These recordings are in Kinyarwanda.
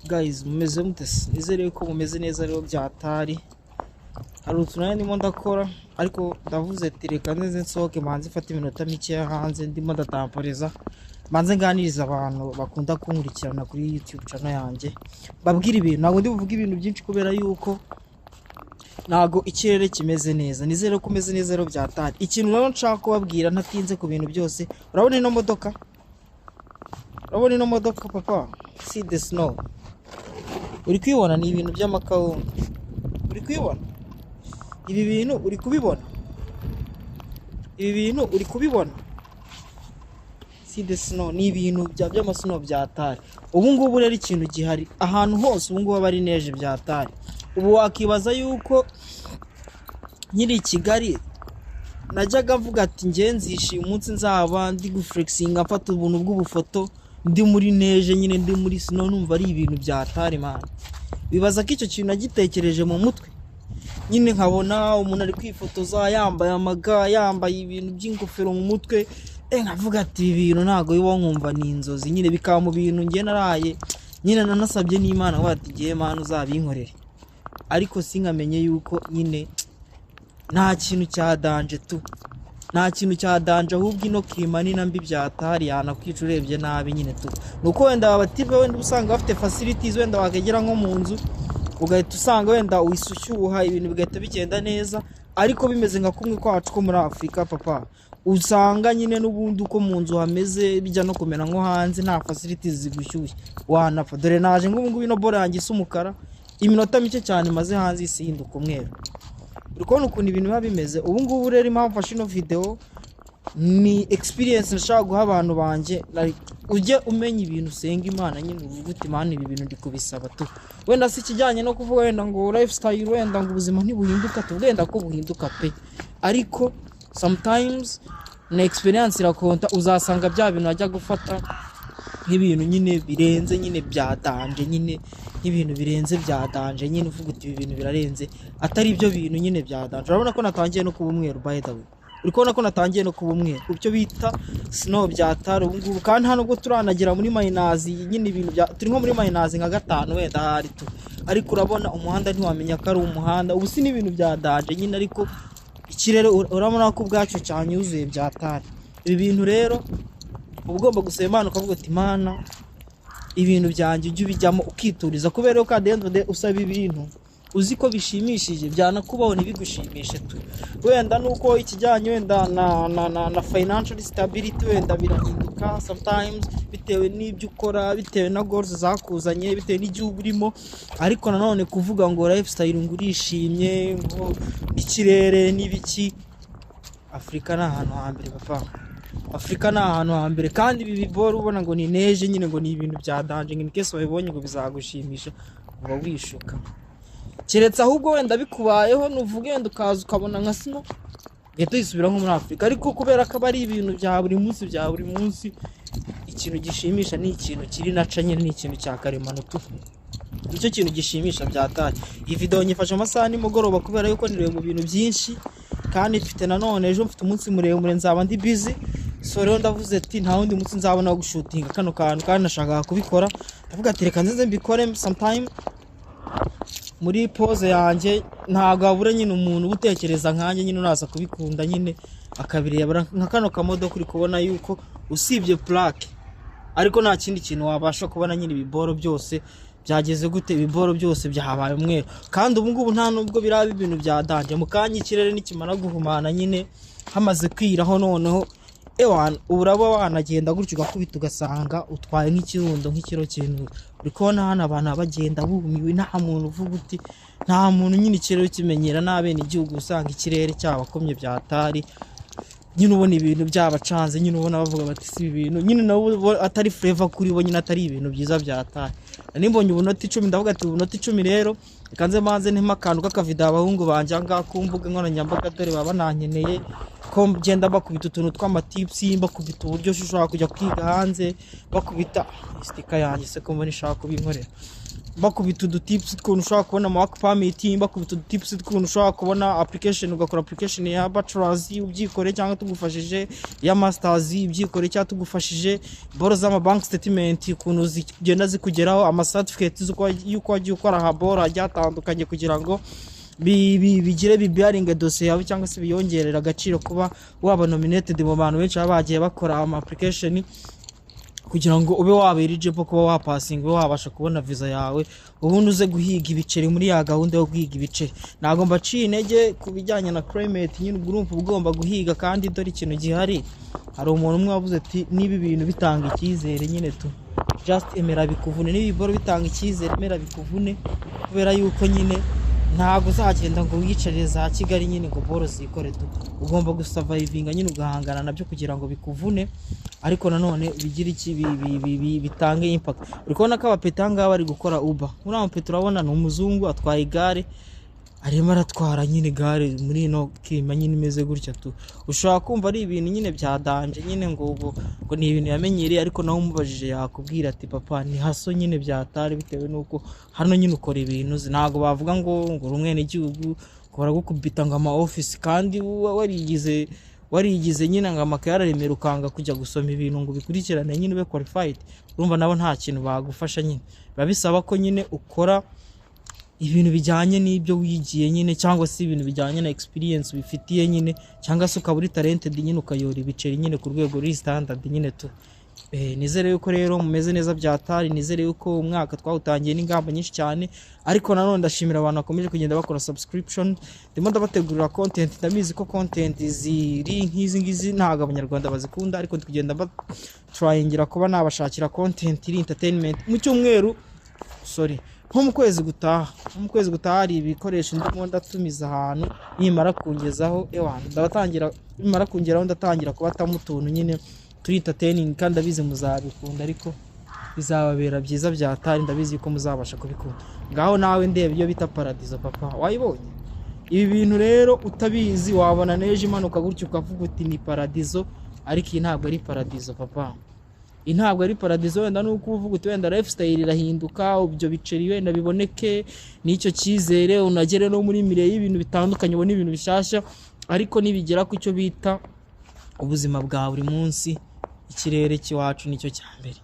Guys, mumeze mute? Nizere ko mumeze neza rero byatari. Hari utunani ndimo ndakora ariko ndavuze ati reka neze nsohoke manze mfate iminota mike hanze ndimo ndatamporeza. Manze nganiriza abantu bakunda kunkurikirana kuri YouTube channel yanjye. Babwira ibintu ntabwo ndi buvuga ibintu byinshi kubera yuko ntago ikirere kimeze neza. Nizere ko umeze neza rero byatari. Ikintu rero nshaka kubabwira ntatinze ku bintu byose. Urabona ino modoka? Urabona ino modoka papa? See the snow. Uri kwibona ni ibintu by'amakawunga. Uri kwibona? Ibi bintu uri kubibona? Ibi bintu uri kubibona? See the snow ni ibintu by'amasnow byatari. Ubu ngubu rero ikintu gihari ahantu hose ubu ngubu bari neje byatari. Ubu wakibaza yuko nyiri Kigali najyaga mvuga ati ngenzishye umunsi nzaba ndi guflexinga mfata ubuntu bw'ubufoto ndi muri neje nyine ndi muri snow numva ari ibintu byatari man. Bibaza ko icyo kintu nagitekereje mu mutwe nyine nkabona umuntu ari kwifotoza yambaye amaga yambaye ibintu by'ingofero mu mutwe nkavuga ati ibintu ntago bibaho nkumva ni inzozi nyine bikaba mu bintu ngiye naraye nyine nanasabye n'Imana ngo ati giye mana uzabinkorere ariko sinkamenye yuko nyine nta kintu cya danje tu nta kintu cya danje ahubwo ino kimani nambi byatari yanakwica urebye nabi nyine tu nuko wenda abative wenda usanga bafite facilities wenda bakagera nko mu nzu ugahita usanga wenda wishyuha ibintu bigahita bigenda neza ariko bimeze nka kumwe kwacu ko muri Afrika papa usanga nyine n'ubundi uko mu nzu hameze bijya no kumera nko hanze nta facilities zigushyushye wanapfa dore naje ngo ngubu ino bora yanjye isumukara iminota mike cyane maze hanze isinduka umweru uri kubona ukuntu ibintu biba bimeze ubu ngubu rero impamvu mfashe ino video ni experience nshaka guha abantu banje ujye umenya ibintu usenga Imana nyine uvuga uti Imana ibi bintu ndi kubisaba tu wenda si kijyanye no kuvuga wenda ngo lifestyle wenda ngo ubuzima ntibuhinduka tugenda ko buhinduka pe ariko sometimes na experience irakonta uzasanga bya bintu ajya gufata nk'ibintu nyine birenze nyine byadanje nyine nk'ibintu birenze byadanje nyine uvuga uti ibi bintu birarenze atari ibyo bintu nyine byadanje urabona ko natangiye no kuba umweru by the way uri kubona ko natangiye no kuba umweru ibyo bita snow byatari ubu ngubu kandi hano ubwo turanagira muri minus nyine ibintu turi nko muri minus nka 5 wenda hari tu ariko urabona umuhanda ntiwamenya ko ari umuhanda ubu si n'ibintu byadanje nyine ariko ikirere urabona ko ubwacu cyanyuzuye byatari ibi bintu rero ugomba gusaba Imana ukavuga ati Imana ibintu byanjye ujye ubijyamo ukituriza kubera ko adende usaba ibintu uzi ko bishimishije byanakubaho ntibigushimishe tu wenda nuko ikijyanye wenda na financial stability wenda birahinduka sometimes bitewe n'ibyo ukora bitewe na goals zakuzanye bitewe n'igihugu urimo ariko nanone kuvuga ngo lifestyle ngurishimye ngo ikirere n'ibiki Afrika na ahantu hambere papa Afrika na ahantu hambere kandi ibi biboro ubona ngo ni neje nyine ngo ni ibintu bya danje ngo kese wabibonye ngo bizagushimisha uba wishuka keretse ahubwo wenda bikubayeho nuvuge wenda ukaza ukabona nka sino gito isubira nko muri Afrika ariko kubera ko bari ibintu bya buri munsi ikintu gishimisha ni ikintu kiri nacanye ni ikintu cya karemano tu nicyo kintu gishimisha byatari iyi video nyifashe amasaha nimugoroba kubera yuko niriwe mu bintu byinshi kandi mfite nanone ejo mfite umunsi muremure nzaba ndi busy so rero ndavuze ati nta wundi munsi nzabona gushutinga kano kantu kandi nashaka kubikora ndavuga ati reka nze mbikore sometime muri pause yanjye ntago abure nyine umuntu utekereza nkanjye nyine uraza kubikunda nyine akabireba nka kano kamodo kuri kubona yuko usibye plaque ariko nta kindi kintu wabasha kubona nyine ibiboro byose byageze gute ibiboro byose byahabaye umweru kandi ubu ngubu nta nubwo biraba ibintu byadanje mu kanya ikirere nikimara guhumana nyine hamaze kwiraho noneho uraba wanagenda gutyo ugakubita ugasanga utwaye nk'ikirundo nk'ikiro kintu uri kubona hano abantu bagenda bumiwe nta muntu uvuga uti nta muntu nyine ikirere kimenyera n'abene igihugu usanga ikirere cyabakomye byatari nyine ubona ibintu byabacanze nyine ubona bavuga bati si ibintu nyine nabo atari flavor kuri bo nyine atari ibintu byiza byatari nimbonye ubunoti 10 ndavuga ati ubunoti 10 rero kanze manze ntimakantu k'akavideo abahungu banje anga kumbuga nkoranyambaga dore baba nankeneye ko genda bakubita utuntu tw'amatips bakubita uburyo ushobora kujya kwiga hanze bakubita sticker yanjye se ko mbona ishaka kubinkorera bakubita udutips tw'ukuntu ushobora kubona work permit, bakubita udutips tw'ukuntu ushobora kubona application, ugakora application ya bachelors ubyikore cyangwa tugufashije, ya masters ubyikore cyangwa tugufashije, boro z'ama bank statement ukuntu zigenda zikugeraho, ama certificates yuko wagiye ukora haboro ajyatandukanye kugira ngo bigire bibearing dossier yawe cyangwa se biyongerera agaciro kuba waba nominated mu bantu benshi bagiye bakora ama application kugira ngo ube waba eligible kuba wapasing, ube wabasha kubona visa yawe, ubundi uze guhiga ibiceri muri ya gahunda yo guhiga ibiceri. Ntago mbaciye intege kubijyanye na climate, nyine group ugomba guhiga, kandi dore ikintu gihari, hari umuntu umwe wavuze ati niba ibintu bitanga icyizere nyine tu just emera bikuvune, niba iboro bitanga icyizere emera bikuvune, kubera yuko nyine ntago uzagenda ngo wiyicarire za Kigali nyine ngo boro zikore tu, ugomba gusurvivinga nyine ugahangana nabyo kugira ngo bikuvune, ariko nanone bigira iki bitange impact. Uri kubona ko abapetanga bari gukora Uber, muri abo petro urabona ni umuzungu atwaye igare, arimo aratwara nyine gare muri no kirima nyine imeze gutya tu, ushobora kumva ari ibintu nyine byadanje nyine ngo ni ibintu yamenyereye, ariko nawe umubajije yakubwira ati papa ni haso nyine byatari, bitewe nuko hano nyine ukora ibintu ntago bavuga ngo rumwe n'igihugu kubara gukubita ngo ama office, kandi warigize nyine ngo amakara remera ukanga kujya gusoma ibintu ngo bikurikirane nyine ube qualified, urumva nabo nta kintu bagufasha nyine, babisaba ko nyine ukora ibintu bijyanye n'ibyo wigiye nyine, cyangwa se ibintu bijyanye na experience bifitiye nyine, cyangwa se ukaba uri talented nyine ukayora ibiceri nyine ku rwego ruri standard nyine tu. Nizere yuko rero mumeze neza byatari, nizere yuko umwaka twawutangiye n'ingamba nyinshi cyane, ariko nanone ndashimira abantu bakomeje kugenda bakora subscription, ndimo ndabategurira content, ndamizi ko content ziri nk'izi ngizi ntago abanyarwanda bazikunda, ariko tukugenda tryingira kuba nabashakira content iri entertainment mu cyumweru, nko mu kwezi gutaha hari ibikoresho ndimo ndatumiza ahantu, nimara kungezaho nimara kungeraho ndatangira kubatamo utuntu nyine turi entertaining, kandi abize muzabikunda, ariko bizababera byiza byatari, ndabizi ko muzabasha kubikunda. Ngaho nawe ndebe iyo bita Paradizo papa, wayibonye ibi bintu rero utabizi wabona neje imanuka gutyo ukavuga uti ni Paradizo, ariko iyi ntabwo ari Paradizo papa, iyi ntabwo ari Paradizo. Wenda nuko uvuga uti wenda lifestyle irahinduka, ibyo biceri wenda biboneke n'icyo cyizere, unagere no muri mire y'ibintu bitandukanye, ubone ibintu bishasha, ariko nibigera ku cyo bita ubuzima bwa buri munsi, ikirere cy'iwacu nicyo cyambere,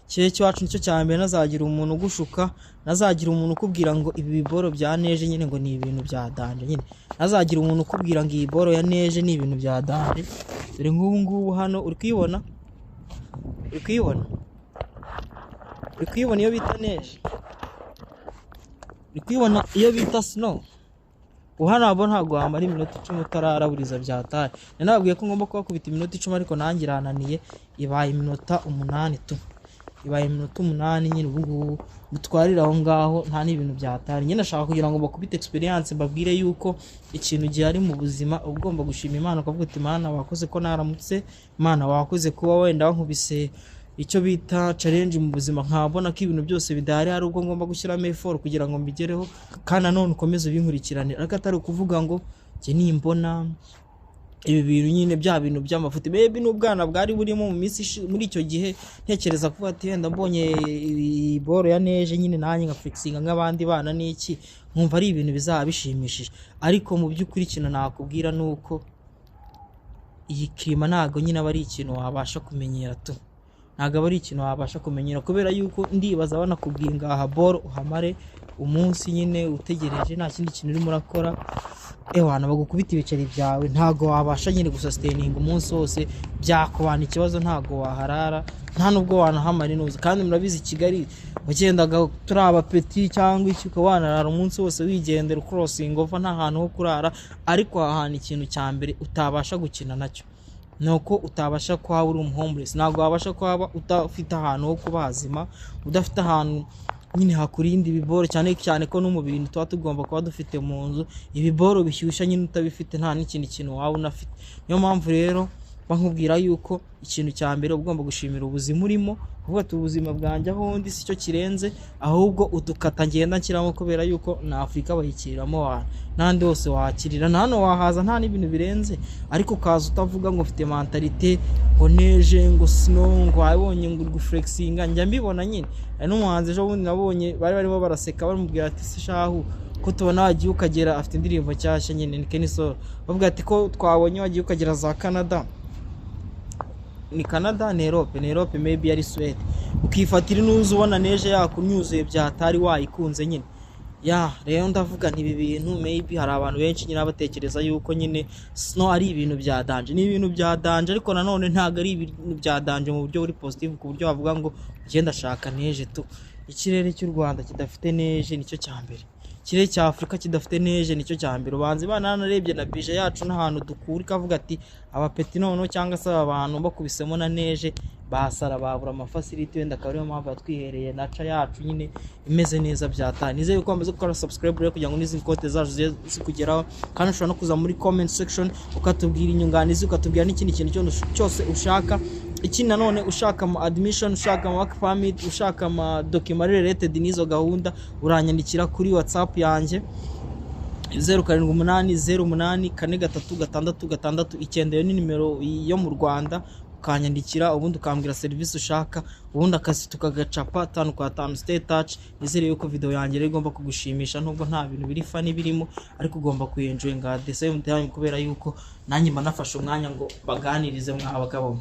ikirere cy'iwacu nicyo cyambere. Nazagira umuntu ugushuka, nazagira umuntu ukubwira ngo ibi biboro bya neje nyine ngo ni ibintu bya danje nyine, nazagira umuntu ukubwira ngo iyi boro ya neje ni ibintu bya danje. Dore nk'ubu ngubu hano uri kuyibona iyo bita neje, uri kuyibona iyo bita snow, uhana abo ntago wamara iminota 10 utararaburiza byatari. Nababwiye ko ngomba kubakubita iminota 10, ariko nanjye irananiye, ibaye iminota 8 tu, ibaye iminota 8 nyine. Ubu mutwarira aho ngaho nta n'ibintu byatari nyine, nashaka kugira ngo bakubite experience, mbabwire yuko ikintu gihari mu buzima ugomba gushima Imana, ukavuga uti Imana wakoze ko naramutse, Imana wakoze kuba wenda wankubise icyo bita challenge mu buzima, nkabona ko ibintu byose bidahari, hari ubwo ngomba gushyiramo effort kugira ngo mbigereho, kandi nanone ukomeze ubinkurikirane, ariko atari ukuvuga ngo nge nimbona ibi bintu nyine bya bintu by'amafuti, maybe n'ubwana bwari burimo mu minsi muri icyo gihe, ntekereza kuvuga ati wenda mbonye boro ya neje nyine nanjye nka flexinga nk'abandi bana n'iki, nkumva ari ibintu bizaba bishimishije. Ariko mu by'ukuri ikintu nakubwira nuko iyi klima ntago nyine aba ari ikintu wabasha kumenyera tu, ntago ari ikintu wabasha kumenyera, kubera yuko ndibaza banakubwira ngaha boro uhamare umunsi nyine utegereje nta kindi kintu urimo urakora, ewana bagukubita ibiceri byawe, ntago wabasha nyine gusustaining umunsi wose, byakubana ikibazo, ntago waharara, nta nubwo wanahamara inuzi. Kandi murabizi Kigali wagendaga turi abapeti cyangwa iki, ukawanarara umunsi wose wigendera crossing over, nta hantu ho kurara. Ariko ahana ikintu cyambere utabasha gukina nacyo, nuko utabasha kuba uri homeless, ntago wabasha kuba udafite ahantu ho kubazima, udafite ahantu nyine hakurinda ibiboro, cyane ko no mu bintu tuba tugomba kuba dufite mu nzu ibiboro bishyushya nyine utabifite nta n'ikindi kintu waba unafite. Niyo mpamvu rero bankubwira yuko ikintu cya mbere ugomba gushimira ubuzima urimo, kuvuga ati ubuzima bwanjye aho ndi si cyo kirenze, ahubwo udukata ngenda nshyiramo kubera yuko na Afurika bayikiriramo n'ahandi hose wahakirira, na hano wahaza nta n'ibintu birenze, ariko ukaza utavuga ngo ufite mentalite ngo neje ngo snow ngo wabonye ngo uri guflexinga. Njya mbibona nyine, hari n'umuhanzi ejo bundi nabonye barimo baraseka bamubwira ati se shahu ko tubona wagiye ukagera, afite indirimbo nshyashya nyine ni Keniso, bavuga ati ko twabonye wagiye ukagera za Canada, ni Canada Nairobi maybe ari Sweden, ukifatira inuzi ubona neje yakunyuzuye byatari wayikunze nyine. Rero ndavuga nti ibi bintu maybe hari abantu benshi nyine abatekereza yuko nyine snow ari ibintu bya danger, ni ibintu bya danger, ariko nanone ntago ari ibintu bya danger mu buryo buri positive, ku buryo bavuga ngo ugenda shaka neje tu. Ikirere cy'u Rwanda kidafite neje nicyo cya mbere, ikirere cya Afurika kidafite neje nicyo cya mbere. Ubanze bananarebye na bije yacu n'ahantu dukura, ikavuga ati abapeti noneho cyangwa se abantu bakubisemo na neje basara babura amafacility, wenda akaba ariyo mpamvu yatwihereye naca yacu nyine imeze neza byatanye. Nizeye ko wamaze gukora subscribe rero kugira ngo n'izi kote zacu zikugeraho, kandi ushobora no kuza muri comment section ukatubwira inyunganizi, ukatubwira n'ikindi kintu cyose ushaka. Iki nanone ushaka ama admission, ushaka ama work permit, ushaka ama document related n'izo gahunda, uranyandikira kuri WhatsApp yanjye 0780843669. Iyo ni nimero yo mu Rwanda, ukanyandikira ubundi ukambwira service ushaka, ubundi akazi tukagacapa 5 kwa 5 stay touch. Nizere yuko video yanjye rero igomba kugushimisha, nubwo nta bintu biri funny birimo, ariko ugomba kuyenjoy nga the same time, kubera yuko nanjye mba nafashe umwanya ngo baganirize mwabagabo.